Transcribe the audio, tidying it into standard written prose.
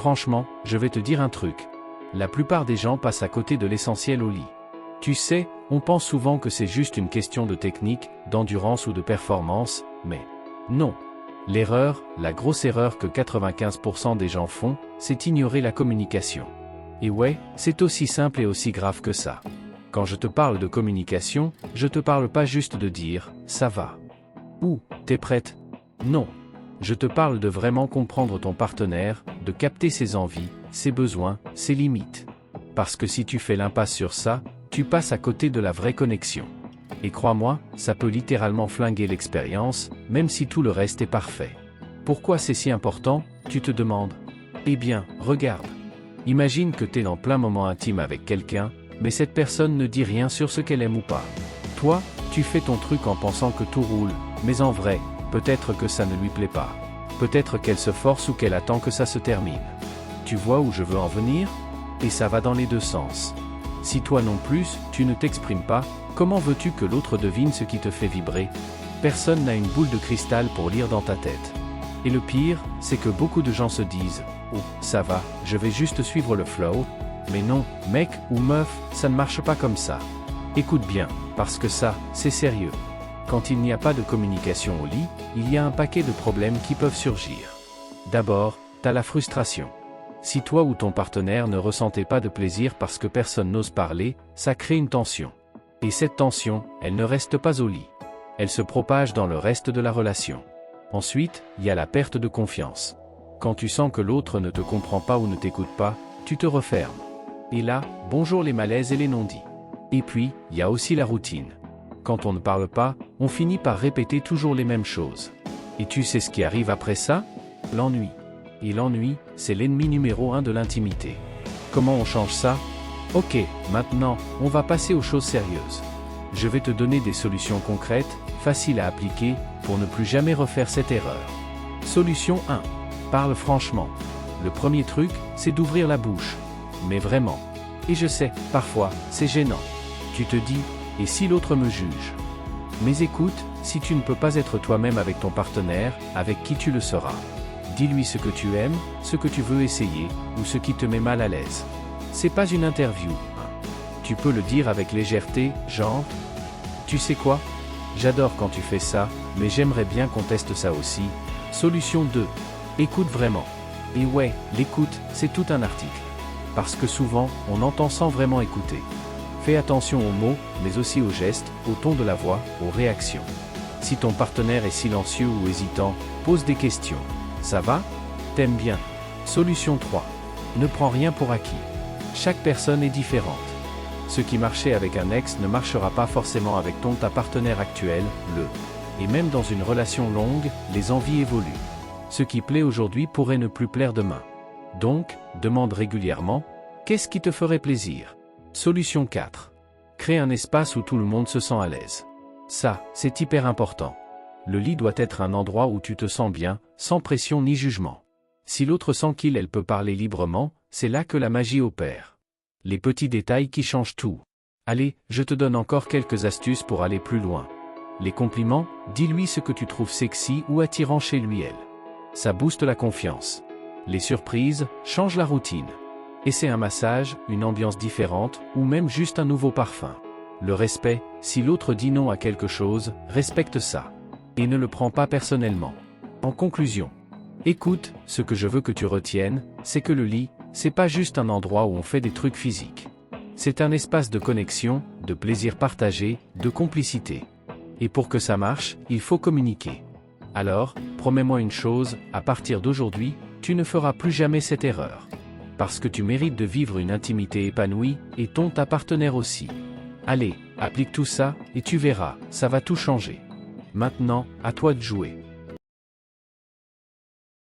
Franchement, je vais te dire un truc. La plupart des gens passent à côté de l'essentiel au lit. Tu sais, on pense souvent que c'est juste une question de technique, d'endurance ou de performance, mais non. L'erreur, la grosse erreur que 95% des gens font, c'est ignorer la communication. Et ouais, c'est aussi simple et aussi grave que ça. Quand je te parle de communication, je te parle pas juste de dire « ça va » ou « t'es prête ». Non. Je te parle de vraiment comprendre ton partenaire, de capter ses envies, ses besoins, ses limites. Parce que si tu fais l'impasse sur ça, tu passes à côté de la vraie connexion. Et crois-moi, ça peut littéralement flinguer l'expérience, même si tout le reste est parfait. Pourquoi c'est si important, tu te demandes? Eh bien, regarde. Imagine que t'es en plein moment intime avec quelqu'un, mais cette personne ne dit rien sur ce qu'elle aime ou pas. Toi, tu fais ton truc en pensant que tout roule, mais en vrai, peut-être que ça ne lui plaît pas. Peut-être qu'elle se force ou qu'elle attend que ça se termine. Tu vois où je veux en venir? Et ça va dans les deux sens. Si toi non plus, tu ne t'exprimes pas, comment veux-tu que l'autre devine ce qui te fait vibrer? Personne n'a une boule de cristal pour lire dans ta tête. Et le pire, c'est que beaucoup de gens se disent « Oh, ça va, je vais juste suivre le flow ». Mais non, mec ou meuf, ça ne marche pas comme ça. Écoute bien, parce que ça, c'est sérieux. Quand il n'y a pas de communication au lit, il y a un paquet de problèmes qui peuvent surgir. D'abord, t'as la frustration. Si toi ou ton partenaire ne ressentez pas de plaisir parce que personne n'ose parler, ça crée une tension. Et cette tension, elle ne reste pas au lit. Elle se propage dans le reste de la relation. Ensuite, il y a la perte de confiance. Quand tu sens que l'autre ne te comprend pas ou ne t'écoute pas, tu te refermes. Et là, bonjour les malaises et les non-dits. Et puis, il y a aussi la routine. Quand on ne parle pas, on finit par répéter toujours les mêmes choses. Et tu sais ce qui arrive après ça? L'ennui. Et l'ennui, c'est l'ennemi numéro 1 de l'intimité. Comment on change ça? Ok, maintenant, on va passer aux choses sérieuses. Je vais te donner des solutions concrètes, faciles à appliquer, pour ne plus jamais refaire cette erreur. Solution 1. Parle franchement. Le premier truc, c'est d'ouvrir la bouche. Mais vraiment. Et je sais, parfois, c'est gênant. Tu te dis, et si l'autre me juge? Mais écoute, si tu ne peux pas être toi-même avec ton partenaire, avec qui tu le seras? Dis-lui ce que tu aimes, ce que tu veux essayer, ou ce qui te met mal à l'aise. C'est pas une interview. Tu peux le dire avec légèreté, genre, tu sais quoi? J'adore quand tu fais ça, mais j'aimerais bien qu'on teste ça aussi. Solution 2. Écoute vraiment. Et ouais, l'écoute, c'est tout un article. Parce que souvent, on entend sans vraiment écouter. Fais attention aux mots, mais aussi aux gestes, au ton de la voix, aux réactions. Si ton partenaire est silencieux ou hésitant, pose des questions. Ça va? T'aimes bien? Solution 3. Ne prends rien pour acquis. Chaque personne est différente. Ce qui marchait avec un ex ne marchera pas forcément avec ta partenaire actuelle, Et même dans une relation longue, les envies évoluent. Ce qui plaît aujourd'hui pourrait ne plus plaire demain. Donc, demande régulièrement, qu'est-ce qui te ferait plaisir? Solution 4. Crée un espace où tout le monde se sent à l'aise. Ça, c'est hyper important. Le lit doit être un endroit où tu te sens bien, sans pression ni jugement. Si l'autre sent elle peut parler librement, c'est là que la magie opère. Les petits détails qui changent tout. Allez, je te donne encore quelques astuces pour aller plus loin. Les compliments, dis-lui ce que tu trouves sexy ou attirant chez lui/elle. Ça booste la confiance. Les surprises, change la routine. Essaie un massage, une ambiance différente, ou même juste un nouveau parfum. Le respect, si l'autre dit non à quelque chose, respecte ça. Et ne le prends pas personnellement. En conclusion, écoute, ce que je veux que tu retiennes, c'est que le lit, c'est pas juste un endroit où on fait des trucs physiques. C'est un espace de connexion, de plaisir partagé, de complicité. Et pour que ça marche, il faut communiquer. Alors, promets-moi une chose, à partir d'aujourd'hui, tu ne feras plus jamais cette erreur. Parce que tu mérites de vivre une intimité épanouie, et ta partenaire aussi. Allez, applique tout ça, et tu verras, ça va tout changer. Maintenant, à toi de jouer.